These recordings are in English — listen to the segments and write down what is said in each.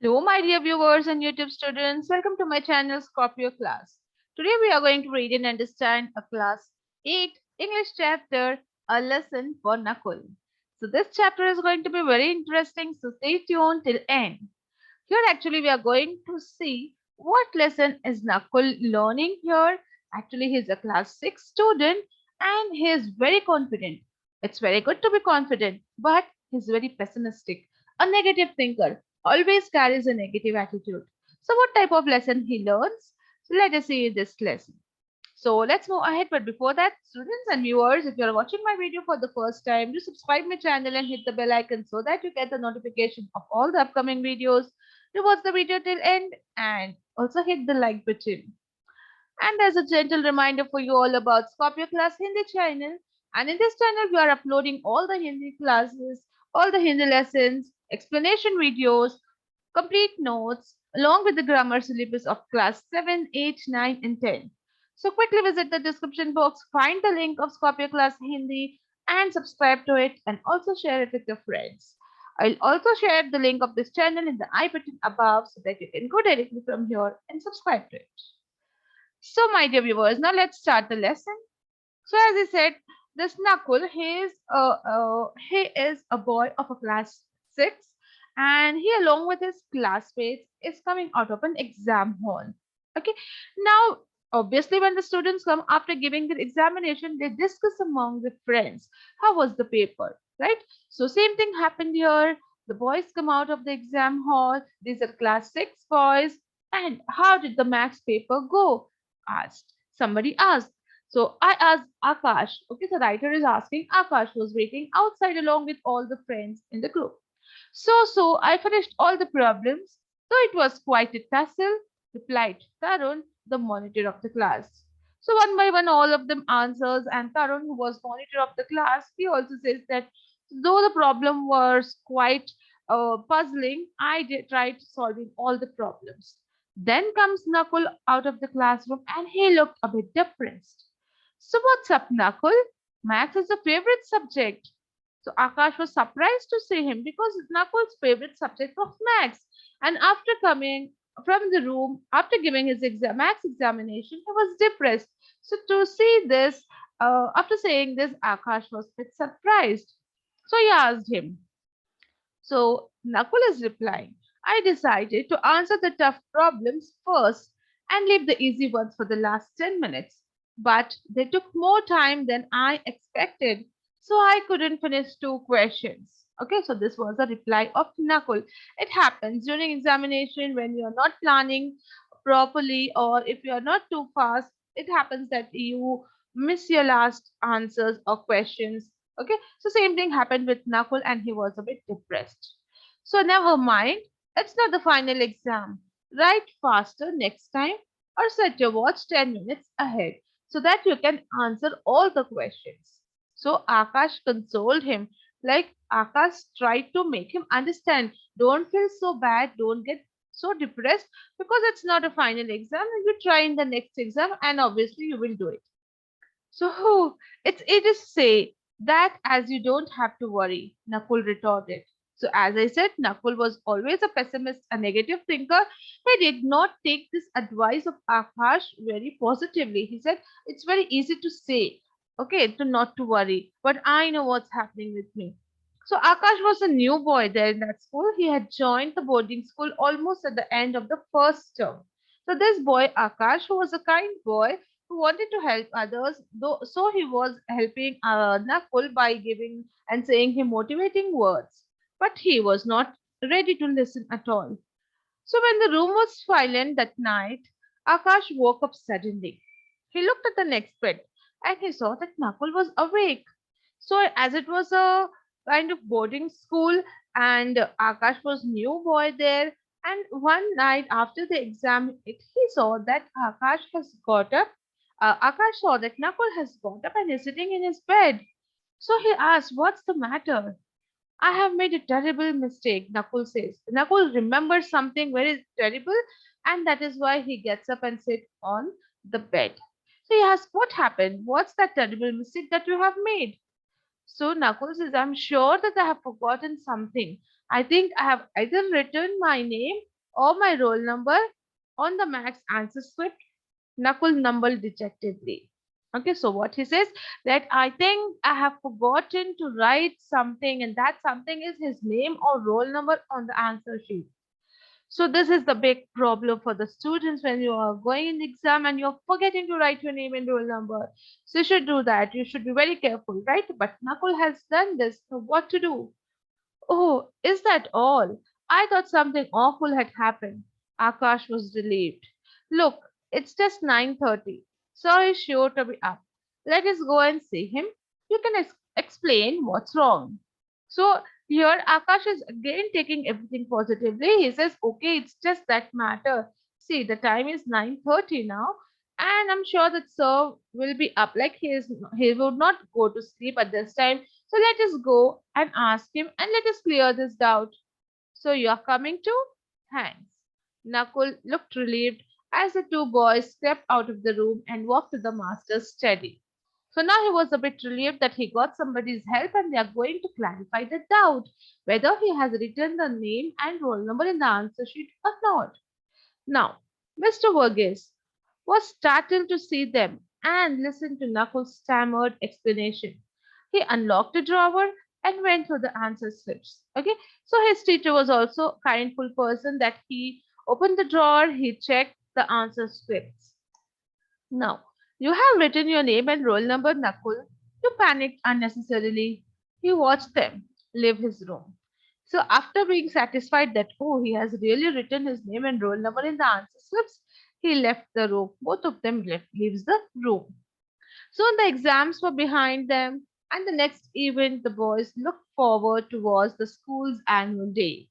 Hello, my dear viewers and YouTube students. Welcome to my channel Scorpio class. Today we are going to read and understand a class 8 English chapter, a lesson for Nakul. So this chapter is going to be very interesting, so stay tuned till end. Here actually we are going to see what lesson is Nakul learning here. Actually he is a class 6 student and he is very confident. It's very good to be confident, but he's very pessimistic, a negative thinker, always carries a negative attitude. So what type of lesson he learns? So let us see this lesson. So let's move ahead. But before that, students and viewers, if you're watching my video for the first time, do subscribe my channel and hit the bell icon so that you get the notification of all the upcoming videos. Do watch the video till end and also hit the like button. And there's a gentle reminder for you all about Scorpio Class Hindi channel. And in this channel, we are uploading all the Hindi classes, all the Hindi lessons, explanation videos, complete notes, along with the grammar syllabus of class 7, 8, 9, and 10. So quickly visit the description box, find the link of Scorpio Class Hindi, and subscribe to it, and also share it with your friends. I'll also share the link of this channel in the I button above so that you can go directly from here and subscribe to it. So, my dear viewers, now let's start the lesson. So, as I said, this Nakul, he is a boy of a class 6, and he, along with his classmates, is coming out of an exam hall. Okay, now obviously, when the students come after giving their examination, they discuss among the friends how was the paper, right? So, same thing happened here. The boys come out of the exam hall. These are class 6 boys. And how did the maths paper go? Asked. Somebody asked. So I asked Akash. Okay, the writer is asking Akash, who was waiting outside along with all the friends in the group. So I finished all the problems, though it was quite a tussle, replied Tarun, the monitor of the class. So one by one, all of them answers, and Tarun, who was monitor of the class, he also says that though the problem was quite puzzling, I did tried solving all the problems. Then comes Nakul out of the classroom, and he looked a bit depressed. So what's up, Nakul? Maths is a favorite subject. So Akash was surprised to see him because Nakul's favorite subject was maths. And after coming from the room, after giving his maths examination, he was depressed. So to see this, after saying this, Akash was a bit surprised. So he asked him. So Nakul is replying, I decided to answer the tough problems first and leave the easy ones for the last 10 minutes. But they took more time than I expected, so I couldn't finish two questions. Okay, so this was the reply of Nakul. It happens during examination when you are not planning properly, or if you are not too fast, it happens that you miss your last answers or questions. Okay, so same thing happened with Nakul and he was a bit depressed. So never mind, it's not the final exam. Write faster next time or set your watch 10 minutes ahead so that you can answer all the questions. So Akash consoled him. Like Akash tried to make him understand. Don't feel so bad. Don't get so depressed because it's not a final exam. You try in the next exam and obviously you will do it. So it is say that as you don't have to worry, Nakul retorted. So as I said, Nakul was always a pessimist, a negative thinker. He did not take this advice of Akash very positively. He said it's very easy to say, okay, to not to worry, but I know what's happening with me. So Akash was a new boy there in that school. He had joined the boarding school almost at the end of the first term. So this boy Akash, who was a kind boy, who wanted to help others, though so he was helping Nakul by giving and saying him motivating words. But he was not ready to listen at all. So when the room was silent that night, Akash woke up suddenly. He looked at the next bed and he saw that Nakul was awake. So as it was a kind of boarding school and Akash was new boy there, and one night after the exam, he saw that Akash has got up. Akash saw that Nakul has got up and is sitting in his bed. So he asked, "What's the matter?" I have made a terrible mistake, Nakul says. Nakul remembers something very terrible, and that is why he gets up and sits on the bed. So he asks, "What happened? What's that terrible mistake that you have made?" So Nakul says, I'm sure that I have forgotten something. I think I have either written my name or my roll number on the max answer script. Nakul mumbled dejectedly. Okay, so what he says that I think I have forgotten to write something, and that something is his name or roll number on the answer sheet. So this is the big problem for the students when you are going in the exam and you're forgetting to write your name and roll number. So you should do that. You should be very careful, right? But Nakul has done this. So what to do? Oh, is that all? I thought something awful had happened. Akash was relieved. Look, it's just 9:30. So he's sure to be up. Let us go and see him. You can explain what's wrong. So here Akash is again taking everything positively. He says, okay, it's just that matter. See, the time is 9:30 now, and I'm sure that sir will be up. Like he would not go to sleep at this time, so let us go and ask him and let us clear this doubt. So you are coming too? Thanks. Nakul looked relieved as the two boys stepped out of the room and walked to the master's study. So now he was a bit relieved that he got somebody's help and they are going to clarify the doubt whether he has written the name and roll number in the answer sheet or not. Now, Mr. Verghese was startled to see them and listened to Knuckles' stammered explanation. He unlocked a drawer and went through the answer scripts. Okay, so his teacher was also a kindful person that he opened the drawer, he checked the answer scripts. Now, you have written your name and roll number, Nakul. You panicked unnecessarily. He watched them leave his room. So, after being satisfied that, oh, he has really written his name and roll number in the answer slips, he left the room. Both of them leaves the room. So, the exams were behind them, and the next event the boys looked forward to was the school's annual day.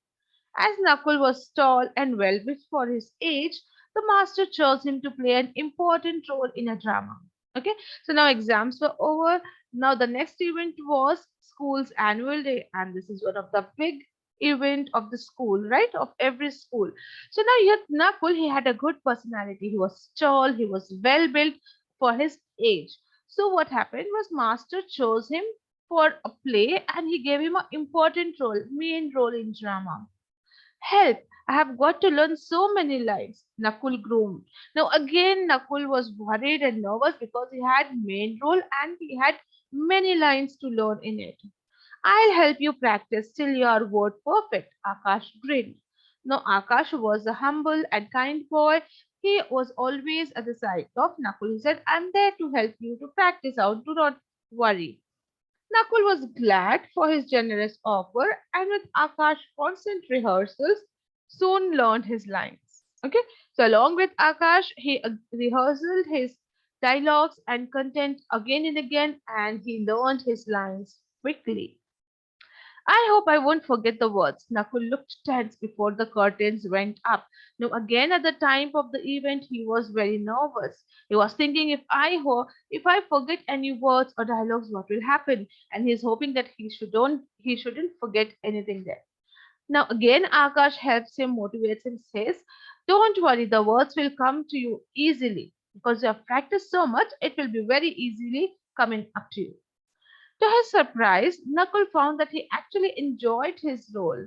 As Nakul was tall and well built for his age, the master chose him to play an important role in a drama. Okay, so now exams were over. Now the next event was school's annual day, and this is one of the big event of the school, right? Of every school. So now yet Nakul, he had a good personality. He was tall, he was well built for his age. So what happened was master chose him for a play and he gave him an important role, main role in drama. Help! I have got to learn so many lines. Nakul groaned. Now again Nakul was worried and nervous because he had main role and he had many lines to learn in it. I'll help you practice till you are word perfect. Akash grinned. Now Akash was a humble and kind boy. He was always at the side of Nakul. He said, I'm there to help you to practice out. Do not worry. Nakul was glad for his generous offer and with Akash constant rehearsals soon learned his lines. Okay, so along with Akash, he rehearsed his dialogues and content again and again and he learned his lines quickly. I hope I won't forget the words. Nakul looked tense before the curtains went up. Now, again, at the time of the event, he was very nervous. He was thinking, if I forget any words or dialogues, what will happen? And he's hoping that he shouldn't forget anything there. Now, again, Akash helps him, motivates him, says, "Don't worry, the words will come to you easily because you have practiced so much. It will be very easily coming up to you." To his surprise, Nakul found that he actually enjoyed his role.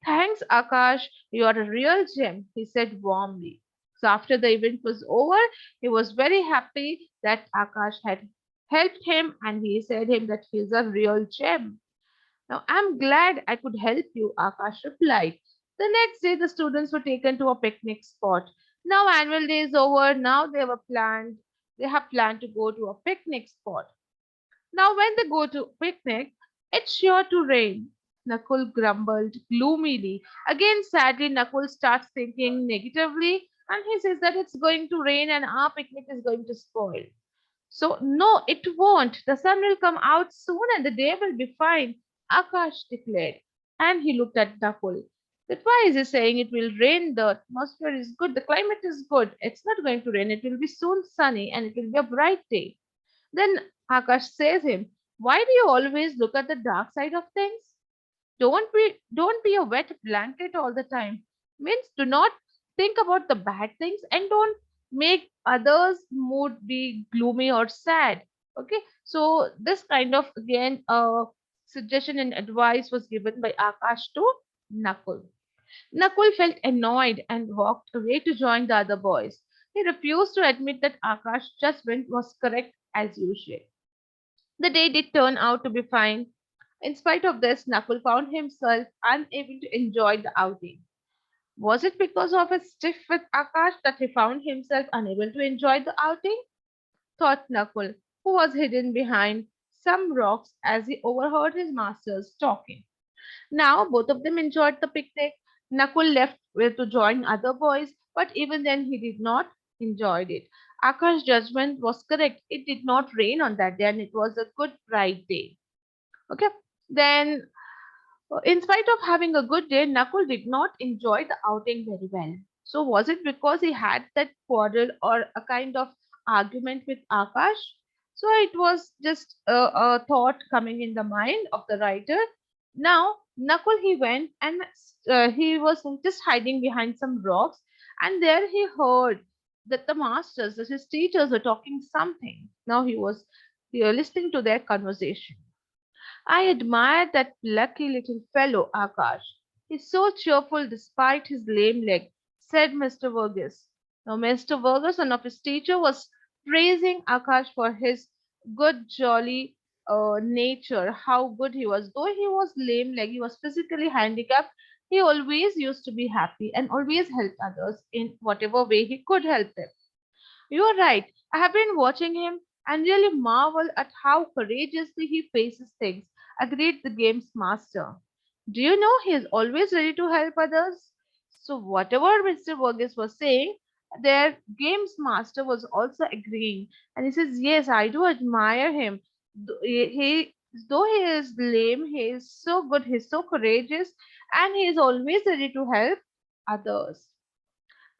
Thanks, Akash, you are a real gem, he said warmly. So, after the event was over, he was very happy that Akash had helped him and he said him that he is a real gem. Now, I'm glad I could help you, Akash replied. The next day, the students were taken to a picnic spot. Now, annual day is over. Now, they have planned to go to a picnic spot. Now, when they go to picnic, it's sure to rain. Nakul grumbled gloomily. Again, sadly, Nakul starts thinking negatively and he says that it's going to rain and our picnic is going to spoil. So, no, it won't. The sun will come out soon and the day will be fine, Akash declared. And he looked at Nakul. That why is he saying it will rain? The atmosphere is good, the climate is good. It's not going to rain, it will be soon sunny and it will be a bright day. Then Akash says him, why do you always look at the dark side of things? Don't be a wet blanket all the time. Means do not think about the bad things and don't make others mood be gloomy or sad. Okay, so this kind of again suggestion and advice was given by Akash to Nakul. Nakul felt annoyed and walked away to join the other boys. He refused to admit that Akash's judgment was correct as usual. The day did turn out to be fine. In spite of this, Nakul found himself unable to enjoy the outing. Was it because of his stiff with Akash that he found himself unable to enjoy the outing? Thought Nakul, who was hidden behind some rocks as he overheard his masters talking. Now both of them enjoyed the picnic. Nakul left to join other boys, but even then he did not enjoy it. Akash's judgment was correct. It did not rain on that day and it was a good bright day. Okay. Then in spite of having a good day, Nakul did not enjoy the outing very well. So, was it because he had that quarrel or a kind of argument with Akash? So, it was just a thought coming in the mind of the writer. Now, Nakul he went and he was just hiding behind some rocks, and there he heard that the masters, that his teachers, were talking something. Now, he was listening to their conversation. I admire that plucky little fellow, Akash. He's so cheerful despite his lame leg, said Mr. Verghese. Now, Mr. Verghese, son of his teacher, was praising Akash for his good, jolly nature, how good he was. Though he was lame leg, he was physically handicapped, he always used to be happy and always helped others in whatever way he could help them. You are right. I have been watching him and really marvel at how courageously he faces things, agreed the game's master. Do you know he is always ready to help others? So, whatever Mr. Verghese was saying, their game's master was also agreeing. And he says, yes, I do admire him. Though he is lame, he is so good, he is so courageous, and he is always ready to help others.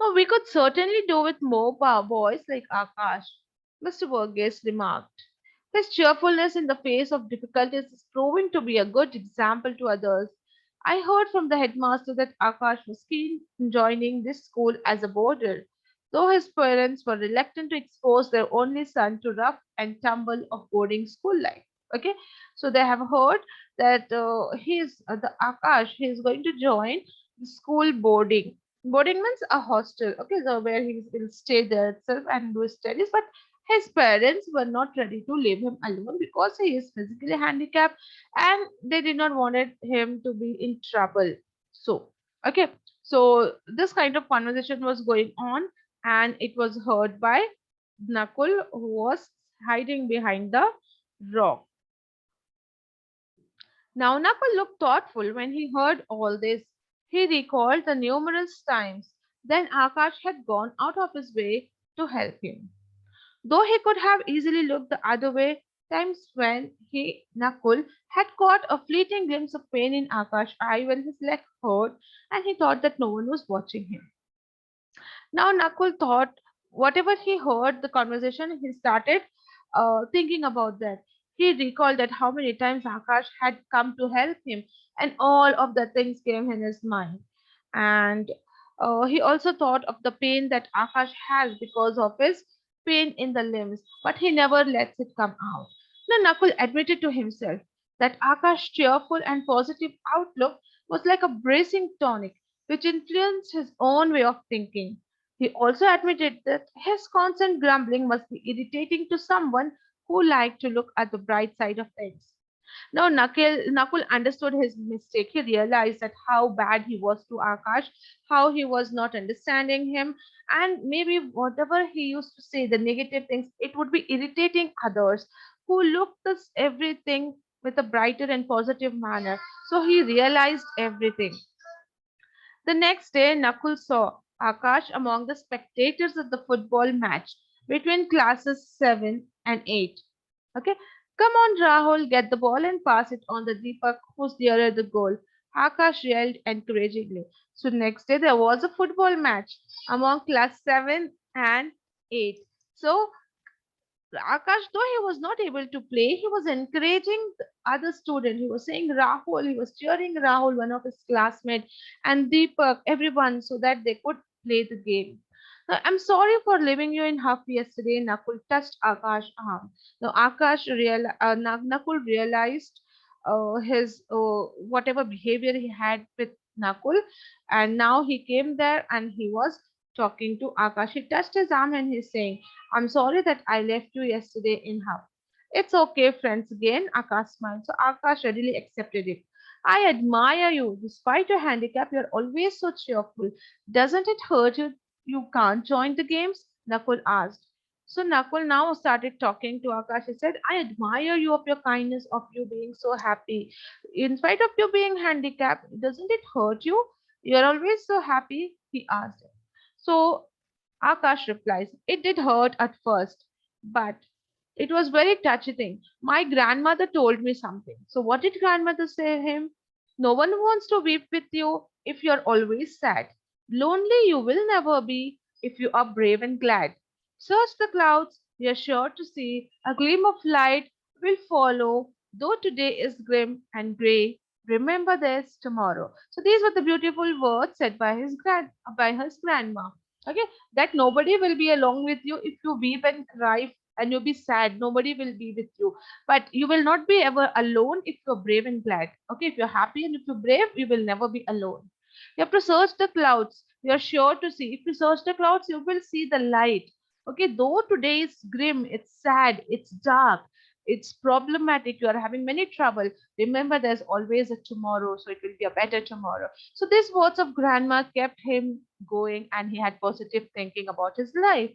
Oh, we could certainly do with more boys like Akash, Mr. Verghese remarked. His cheerfulness in the face of difficulties is proving to be a good example to others. I heard from the headmaster that Akash was keen in joining this school as a boarder, though his parents were reluctant to expose their only son to rough and tumble of boarding school life. Okay, so they have heard that the Akash he is going to join the school boarding. Boarding means a hostel. Okay, so where he will stay there itself and do his studies, but his parents were not ready to leave him alone because he is physically handicapped and they did not wanted him to be in trouble. So, okay, so this kind of conversation was going on and it was heard by Nakul who was hiding behind the rock. Now Nakul looked thoughtful when he heard all this. He recalled the numerous times then Akash had gone out of his way to help him. Though he could have easily looked the other way, times when Nakul, had caught a fleeting glimpse of pain in Akash's eye when his leg hurt, and he thought that no one was watching him. Now Nakul thought whatever he heard the conversation, he started thinking about that. He recalled that how many times Akash had come to help him, and all of the things came in his mind. And he also thought of the pain that Akash has because of his pain in the limbs, but he never lets it come out. Now Nakul admitted to himself that Akash's cheerful and positive outlook was like a bracing tonic which influenced his own way of thinking. He also admitted that his constant grumbling must be irritating to someone who liked to look at the bright side of things. Now Nakul understood his mistake. He realized that how bad he was to Akash, how he was not understanding him, and maybe whatever he used to say, the negative things, it would be irritating others who looked this everything with a brighter and positive manner. So he realized everything. The next day, Nakul saw Akash among the spectators at the football match between classes 7 and 8. Okay, come on, Rahul, get the ball and pass it on the Deepak who's nearer the goal. Akash yelled encouragingly. So, next day, there was a football match among class 7 and 8. So, Akash, though he was not able to play, he was encouraging the other student. He was saying Rahul, he was cheering Rahul, one of his classmates, and Deepak, everyone, so that they could play the game. Now, I'm sorry for leaving you in huff yesterday. Nakul touched Akash's arm. Now, Nakul realized his whatever behavior he had with Nakul, and now he came there and he was talking to Akash. He touched his arm and he's saying, I'm sorry that I left you yesterday in half. It's okay, friends again, Akash smiled. So Akash readily accepted it. I admire you. Despite your handicap, you're always so cheerful. Doesn't it hurt you you can't join the games? Nakul asked. So Nakul now started talking to Akash. He said, I admire you of your kindness, of you being so happy. In spite of you being handicapped, doesn't it hurt you? You're always so happy, he asked him. So Akash replies, it did hurt at first, but it was very touching. My grandmother told me something. So what did grandmother say to him? No one wants to weep with you if you're always sad. Lonely you will never be if you are brave and glad. Search the clouds, you're sure to see a gleam of light will follow, though today is grim and grey. Remember this tomorrow. So these were the beautiful words said by his grandma. Okay, that nobody will be along with you if you weep and cry and you'll be sad. Nobody will be with you, but you will not be ever alone if you're brave and glad. Okay, if you're happy and if you're brave, you will never be alone. You have to search the clouds. You're sure to see. If you search the clouds, you will see the light. Okay, though today is grim, it's sad, it's dark, it's problematic, you are having many trouble. Remember, there's always a tomorrow, so it will be a better tomorrow. So these words of grandma kept him going, and he had positive thinking about his life.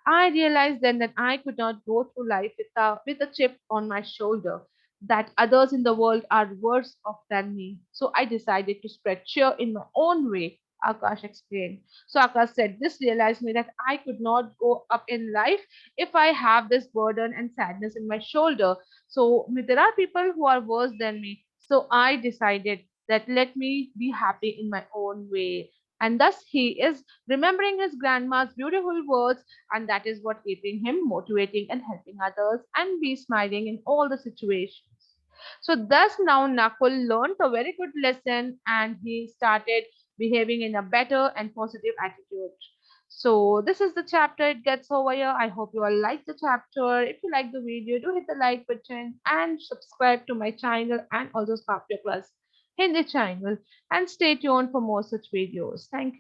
I realized then that I could not go through life with a chip on my shoulder, that others in the world are worse off than me. So I decided to spread cheer in my own way, Akash explained. So Akash said, this realized me that I could not go up in life if I have this burden and sadness in my shoulder. So there are people who are worse than me. So I decided that let me be happy in my own way. And thus he is remembering his grandma's beautiful words, and that is what keeping him motivating and helping others and be smiling in all the situations. So thus now Nakul learned a very good lesson and he started behaving in a better and positive attitude. So this is the chapter. It gets over here. I hope you all like the chapter. If you like the video, do hit the like button and subscribe to my channel and also Scorpio Plus Hindi channel, and stay tuned for more such videos. Thank you.